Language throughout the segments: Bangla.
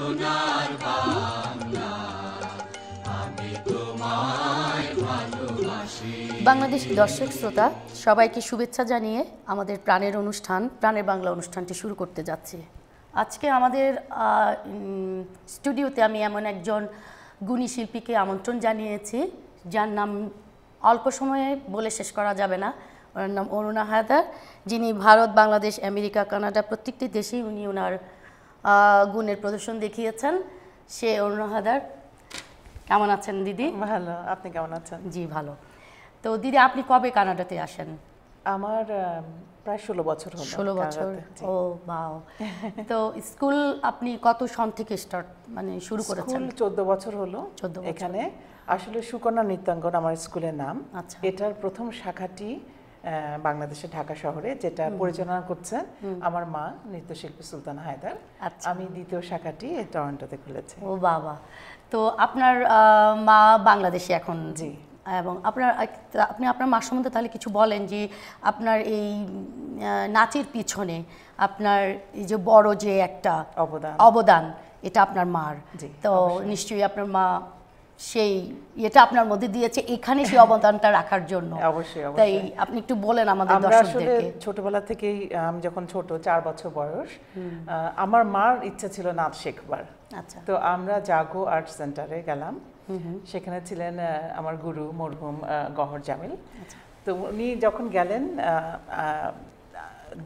সোনার বাংলা, আমি তোমায় ভালোবাসি। বাংলাদেশ দর্শক শ্রোতা সবাইকে শুভেচ্ছা জানিয়ে আমাদের প্রাণের অনুষ্ঠান প্রাণের বাংলা অনুষ্ঠানটি শুরু করতে যাচ্ছি। আজকে আমাদের স্টুডিওতে আমি এমন একজন গুণী শিল্পীকে আমন্ত্রণ জানিয়েছি, যার নাম অল্প সময়ে বলে শেষ করা যাবে না। ওনার নাম অরুণা হায়দার, যিনি ভারত, বাংলাদেশ, আমেরিকা, কানাডা প্রত্যেকটি দেশেই উনি ওনার গুণের প্রদর্শন দেখিয়েছেন। সে অরুণা হায়দার। কেমন আছেন দিদি? ভালো, আপনি কেমন আছেন? জি ভালো। তো দিদি, আপনি কবে কানাডাতে আসেন? আমার প্রায় 16 বছর হলো। 16 বছর? ও বাও। তো স্কুল আপনি কত সন থেকে শুরু করেছেন? স্কুল 14 বছর হলো 14 বছর। এখানে আসলে সুকন্যা নৃত্যাঙ্গন আমার স্কুলের নাম। আচ্ছা। এটার প্রথম শাখাটি বাংলাদেশের ঢাকা শহরে, যেটা পরিচালনা করছেন আমার মা নৃত্যশিল্পী সুলতানা হায়দার। আচ্ছা। আমি দ্বিতীয় শাখাটি টরন্টোতে খুলেছি। ও বাবা। তো আপনার মা বাংলাদেশে এখন? জি। এবং আপনি আপনার মার সম্বন্ধে তাহলে কিছু বলেন, যে আপনার এই নাচের পিছনে আপনার এই যে বড় যে একটা অবদান এটা আপনার মার। তো নিশ্চয়ই আপনার মা সেই এটা আপনার মধ্যে দিয়েছে এখানে সেই অবদানটা রাখার জন্য। অবশ্যই। তাই আপনি একটু বলেন আমাদের দর্শকদেরকে। ছোটবেলা থেকেই, আমি যখন ছোট 4 বছর বয়স, আমার মার ইচ্ছা ছিল নাচ শেখবার। আচ্ছা। তো আমরা জাগো আর্ট সেন্টারে গেলাম। সেখানে ছিলেন আমার গুরু মরহুম গহর জামিল। তো উনি যখন গেলেন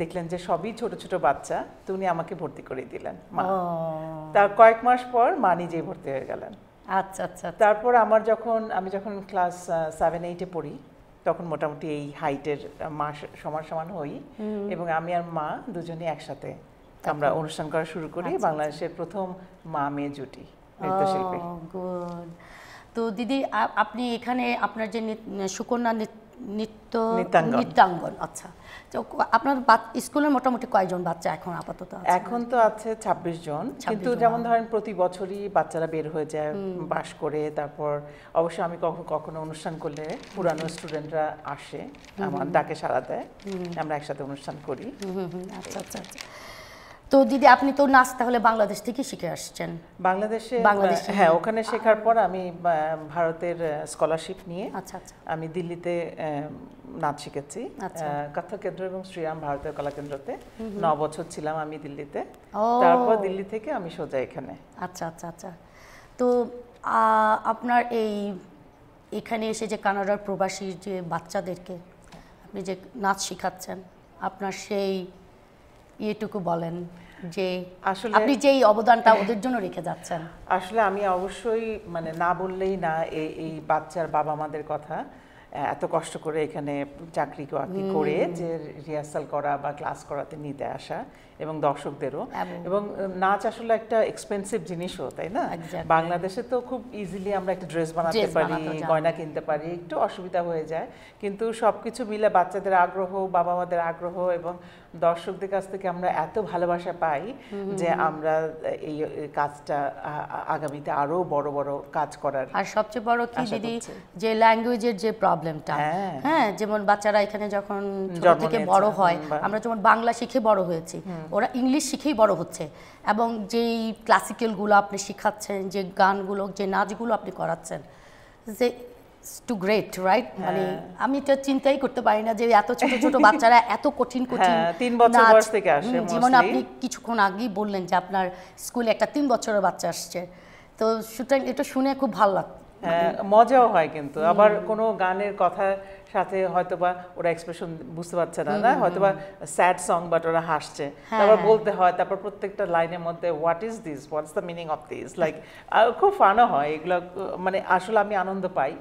দেখলেন যে সবই ছোট ছোট বাচ্চা, তো উনি আমাকে ভর্তি করে দিলেন। তার কয়েক মাস পর মা নিজেই ভর্তি হয়ে গেলেন। আচ্ছা আচ্ছা। তারপর আমি যখন ক্লাস 7-8-এ পড়ি, তখন মোটামুটি এই হাইটের মাস সমান হই, এবং আমি আর মা দুজনেই একসাথে আমরা অনুষ্ঠান করা শুরু করি। বাংলাদেশের প্রথম মা মেয়ে জুটি নৃত্যশিল্পী। গুড। তো দিদি, আপনি এখানে আপনার যে সুকন্যা নৃত্যাঙ্গন, আচ্ছা, তো আপনার স্কুলের মোটামুটি কয়জন বাচ্চা এখন আপাতত আছে? এখন তো আছে 26 জন, কিন্তু যেমন ধরেন প্রতি বছরই বাচ্চারা বের হয়ে যায় বাস করে। তারপর অবশ্য আমি কখনো অনুষ্ঠান করলে পুরানো স্টুডেন্টরা আসে, আমার ডাকে সাড়া দেয়, আমরা একসাথে অনুষ্ঠান করি। আচ্ছা আচ্ছা। তো দিদি, আপনি তো নাচ তাহলে বাংলাদেশ থেকে শিখে আসছেন? বাংলাদেশে, হ্যাঁ, ওখানে শেখার পর আমি ভারতের স্কলারশিপ নিয়ে আমি দিল্লিতে নাচ শিখেছি, কত্থক কেন্দ্র এবং শ্রীরাম ভারতীয় কলা কেন্দ্রতে 9 বছর ছিলাম আমি দিল্লিতে। তারপর দিল্লি থেকে আমি সোজা এখানে। আচ্ছা আচ্ছা আচ্ছা। তো আপনার এখানে এসে যে কানাডার প্রবাসী যে বাচ্চাদেরকে আপনি যে নাচ শেখাচ্ছেন, আপনার সেই এটুকু বলেন যে আসলে আপনি যেই অবদানটা ওদের জন্য রেখে যাচ্ছেন। আসলে আমি অবশ্যই না বললেই না, এই বাচ্চার বাবা মাদের কথা, এত কষ্ট করে এখানে চাকরি করে যে রিহার্সাল করা বা ক্লাস করাতে নিতে আসা, এবং দর্শকদেরও। এবং নাচ আসলে একটা এক্সপেন্সিভ জিনিসও, তাই না? বাংলাদেশে তো খুব ইজিলি আমরা একটা ড্রেস বানাতে পারি, গয়না কিনতে পারি, একটু অসুবিধা হয়ে যায়, কিন্তু সবকিছু মিলে বাচ্চাদের আগ্রহ, বাবা মাদের আগ্রহ এবং দর্শকদের কাছ থেকে আমরা এত ভালোবাসা পাই যে আমরা এই কাজটা আগামীতে আরো বড় বড় কাজ করার। আর সবচেয়ে বড় কি দিদি, যে ল্যাঙ্গুয়েজের যে প্রবলেমটা, হ্যাঁ, যেমন বাচ্চারা এখানে যখন ছোট থেকে বড় হয়, আমরা যেমন বাংলা শিখে বড় হয়েছি, ওরা ইংলিশ শিখেই বড় হচ্ছে। এবং যেই ক্লাসিক্যালগুলো আপনি শেখাচ্ছেন, যে গানগুলো, যে নাচগুলো আপনি করাচ্ছেন, যে টু গ্রেট, রাইট? আমি এটা চিন্তাই করতে পারি না যে এত ছোট ছোট বাচ্চারা এত কঠিন 3 বছর বয়স থেকে আসে। যেমন আপনি কিছুক্ষণ আগেই বললেন যে আপনার স্কুলে একটা 3 বছরের বাচ্চা আসছে, তো সুতরাং এটা শুনে খুব ভালো লাগতো। মজাও হয়, কিন্তু আবার কোনো গানের কথার সাথে হয়তোবা ওরা এক্সপ্রেশন বুঝতে পারছে না, হয়তোবা স্যাড সং, বাট ওরা হাসছে, তারপর বলতে হয়, তারপর প্রত্যেকটা লাইনের মধ্যে what is this, what's the meaning of this, like খুব ফানও হয় এগুলো। আসলে আমি আনন্দ পাই,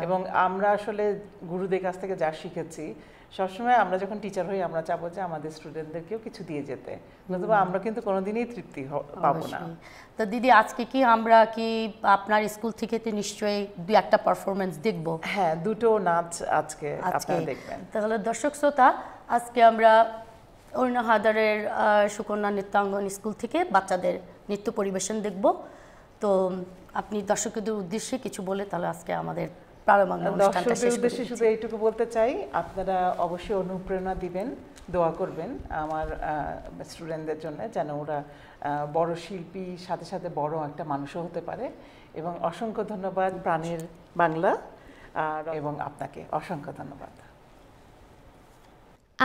এবং আমরা আসলে গুরুদের কাছ থেকে যা শিখেছি, সবসময় আমরা যখন টিচার হই আমরা চাবো যে আমাদের স্টুডেন্টদেরকেও কিছু দিয়ে যেতে, নতুবা আমরা কিন্তু কোনোদিনই তৃপ্তি পাবো না। তো দিদি, আজকে কি আমরা কি আপনার স্কুল থেকে তো নিশ্চয়ই 2-1টা পারফরমেন্স দেখবো? হ্যাঁ, 2টো নাচ আজকে আপনারা দেখবেন। তাহলে দর্শক শ্রোতা, আজকে আমরা অরুণা হায়দারের সুকন্যা নৃত্যাঙ্গন স্কুল থেকে বাচ্চাদের নৃত্য পরিবেশন দেখব। তো আপনি দর্শকদের উদ্দেশ্যে কিছু বলে তাহলে আজকে আমাদের প্রাণবাংলা অনুষ্ঠানটা শেষ দর্শকদের উদ্দেশ্যে শুধু এইটুকু বলতে চাই, আপনারা অবশ্যই অনুপ্রেরণা দিবেন, দোয়া করবেন আমার স্টুডেন্টদের জন্য, যেন ওরা বড় শিল্পী সাথে সাথে বড় একটা মানুষও হতে পারে। এবং অসংখ্য ধন্যবাদ প্রাণের বাংলা, এবং আপনাকে অসংখ্য ধন্যবাদ।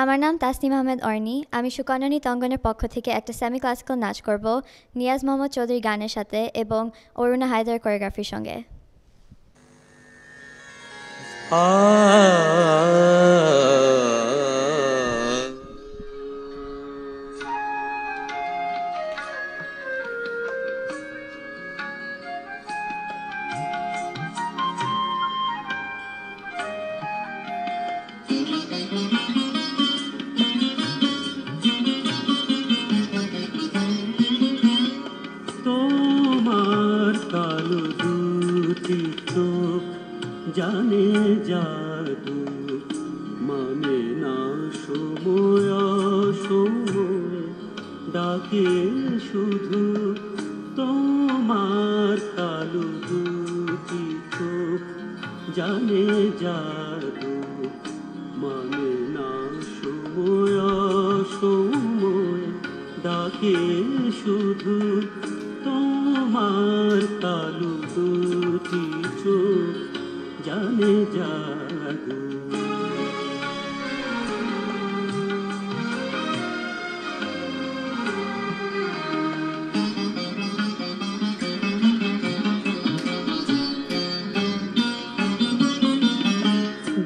আমার নাম তাসনিম আহমেদ অর্নি। আমি সুকন্যা নৃত্যাঙ্গনের পক্ষ থেকে একটা সেমি ক্লাসিক্যাল নাচ করব নিয়াজ মোহাম্মদ চৌধুরী গানের সাথে এবং অরুণা হায়দার কোরিওগ্রাফির সঙ্গে। তোমার কালো দুটি চোখ জানে জাদু, মানে না সময় সময় ডাকে শুধু। তোমার কালো দুটি চোখ জানে জাদু, মানে না সময় সময় ডাকে শুধু। তোমার কালো দুটি চোখ জানে জাদু।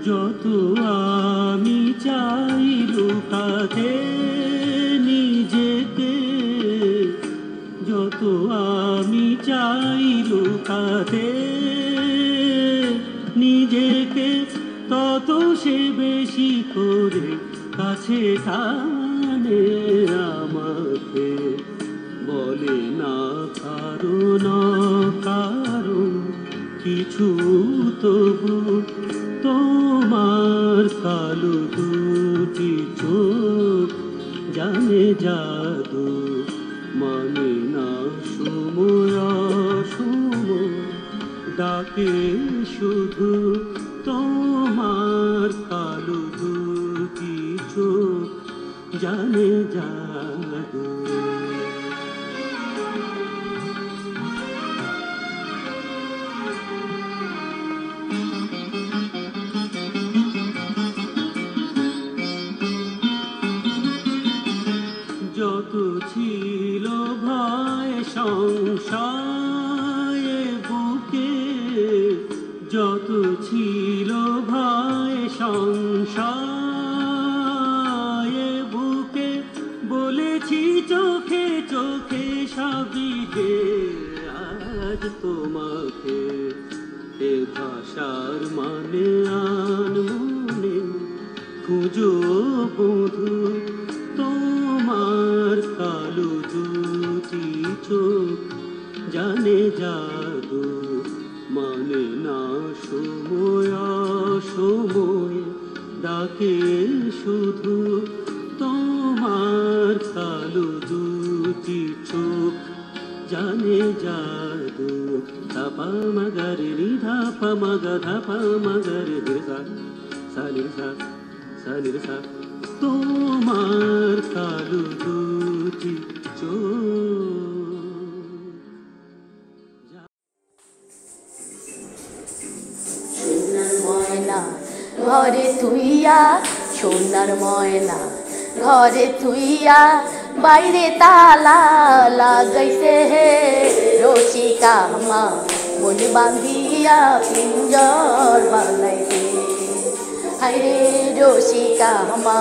যত আমি চাই লুকাতে নিজেকে, যত আমি চাই লুকাতে নিজেকে, তত সে বেশি করে কাছে টানে আমাকে। বলে না কারণ কারণ কিছু, তবু তোমার কালো দুটি চোখ জানে জাদু, মানে না সময় সময় ডাকে শুধু। তোমার কালো দুটি চোখ জানে জাদু। যত ছিল ভয় সংশয়ে বুকে, যত ছিল ভয় সংশয়ে বুকে, বলেছি চোখে চোখে সবই যে আজ তোমাকে। এ ভাষার মানে আন মনে খুঁজো বধু। তোমার কালো দুটি চোখ জানে জাদু, মানে না সময় সময় ডাকে শুধু। তোমার কালো দুটি চোখ জানে জাদু। ধাপা মগর নি ধাপা মগ ধাপা মগর রেসা সালিসা সালিসা। তোমার কালো দুটি সোনার ময়না ঘরে তুইয়া, সোনার ময়না ঘরে তুইয়া, বাইরে তালা লাগাইছে হে রসিকা মা, মন বাঁধিয়া পিঞ্জর বানাইছে। হায়রে রসিকা মা,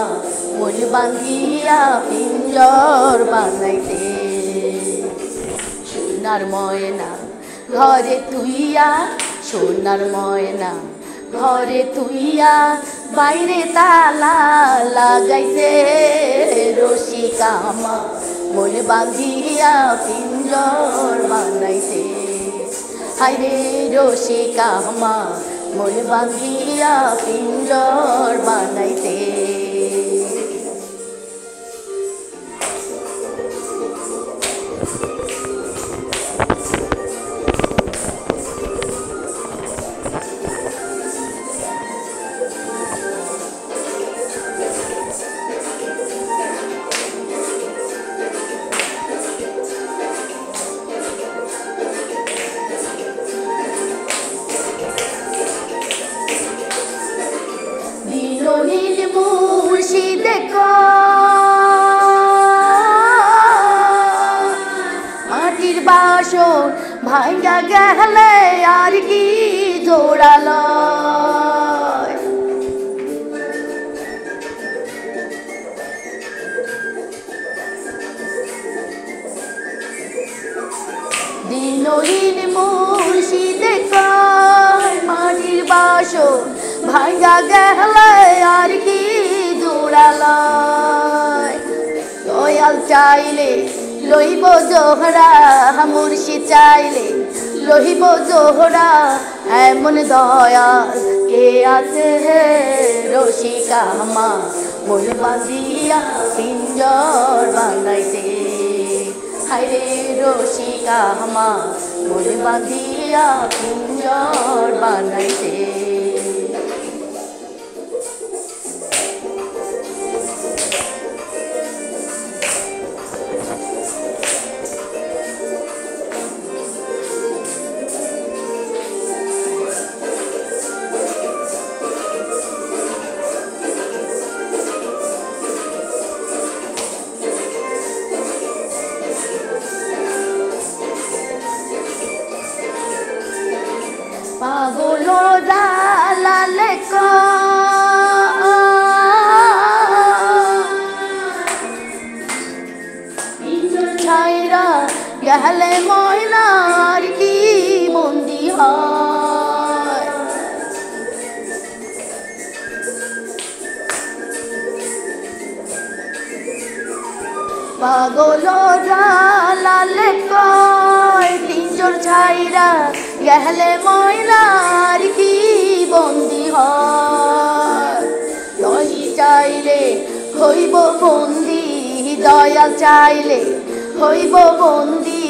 মন বাঁধিয়া পিঞ্জর বানাইছে। সোনার ময়না ঘরে তুইয়া, সোনার ময়না ঘরে তুইয়া, বাইরে তালা লাগাইছে রসিকা মা, মন বাঁধিয়া পিঞ্জর বানাইছে। হায়রে রসিকা মা, মন বাঁধিয়া পিঞ্জর বানাইছে। মাটির বাসন ভাঙ্গা গেলে আর কি জোড়ালো দিনহীন মুর্শিদে কয় মাটির বাসন ভাঙ্গা গেলে আর কি জোড়ালো দয়াল চাইলে লইব জোহরা মুর্শিদ চাইলে লইব জোহরা এমন দয়াল কে আছে রসিকা মা মন বাঁধিয়া পিঞ্জর বানাইছে হায়রে রসিকা মা মন বাঁধিয়া পিঞ্জর বানাইছে পাগলো জালালে ছাইরা গেলে ময়নার কি বন্দি হয় পাগলো জালালে কয় তিনজন ছাইরা গেলে ময়নার কি বন্দি হয় দহি চাইলে হইব বন্দি দয়াল চাইলে হইব বন্দি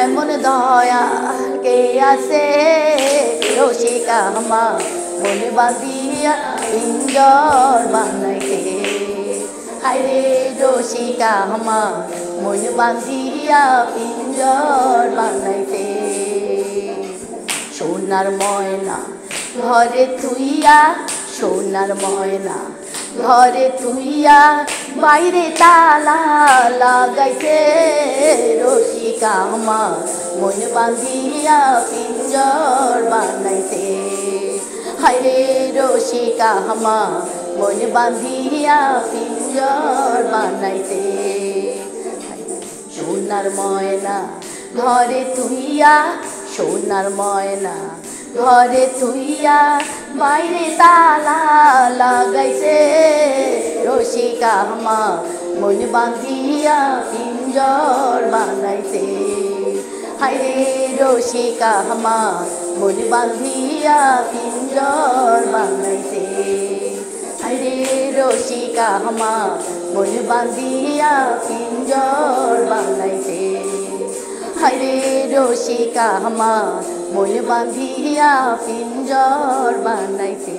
এমন দয়াল কে আছে রসিকা মা মন বাঁধিয়া পিঞ্জর বানাইতে হায়রে রসিকা মা মন বাঁধিয়া পিঞ্জর বানাইতে সোনার ময়না ঘরে থুইয়া সোনার ময়না ঘরে থুইয়া বাইরে তালা লাগাইছে রসিকা মা মন বাঁধিয়া পিঞ্জর বানাইছে হায়রে রসিকা মা মন বাঁধিয়া পিঞ্জর বানাইছে সোনার ময়না ঘরে থুইয়া সোনার ময়না ঘরে থুইয়া বাইরে তালা লাগাইছে রসিকা মা মন বাঁধিয়া পিঞ্জর বানাইছে হায়রে রসিকা মা মন বাঁধিয়া পিঞ্জর বানাইছে হায়রে রসিকা মা মন বাঁধিয়া পিঞ্জর বানাইছে হায়রে রসিকা মা মন বাঁধিয়া পিঞ্জর বানাইছে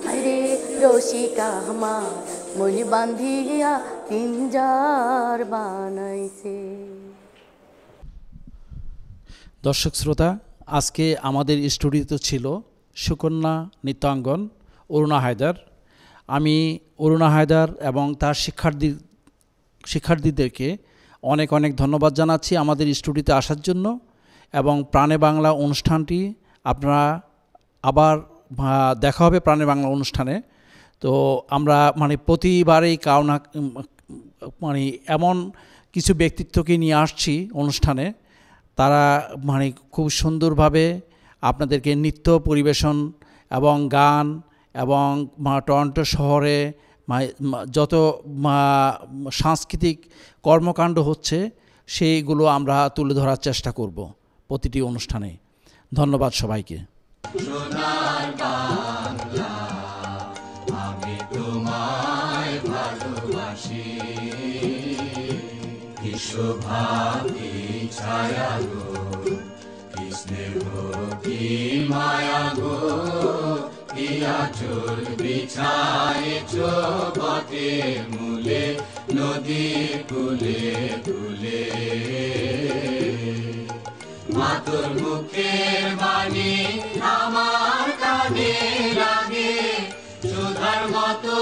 হায়রে রসিকা মা মন বাঁধিয়া পিঞ্জর বানাইছে। দর্শক শ্রোতা, আজকে আমাদের স্টুডিওতে ছিল সুকন্যা নৃত্যাঙ্গন অরুণা হায়দার। আমি অরুণা হায়দার এবং তার শিক্ষার্থীদেরকে অনেক অনেক ধন্যবাদ জানাচ্ছি আমাদের স্টুডিওতে আসার জন্য। এবং প্রাণে বাংলা অনুষ্ঠানটি আপনারা আবার দেখা হবে প্রাণে বাংলা অনুষ্ঠানে। তো আমরা প্রতিবারেই কারণ এমন কিছু ব্যক্তিত্বকে নিয়ে আসছি অনুষ্ঠানে, তারা খুব সুন্দরভাবে আপনাদেরকে নৃত্য পরিবেশন এবং গান এবং টরন্টো শহরে যত সাংস্কৃতিক কর্মকাণ্ড হচ্ছে সেইগুলো আমরা তুলে ধরার চেষ্টা করব প্রতিটি অনুষ্ঠানে। ধন্যবাদ সবাইকে। সোনার বাংলা আমি তোমায় ভালোবাসি, কি শোভা কি ছায়া গো, কি স্নেহ কি মায়া গো, কি আঁচল বিছায়েছ বটের মূলে নদী কূলে কূলে। মাতর মুখের বাণী আমার কানে লাগে সুধার মতো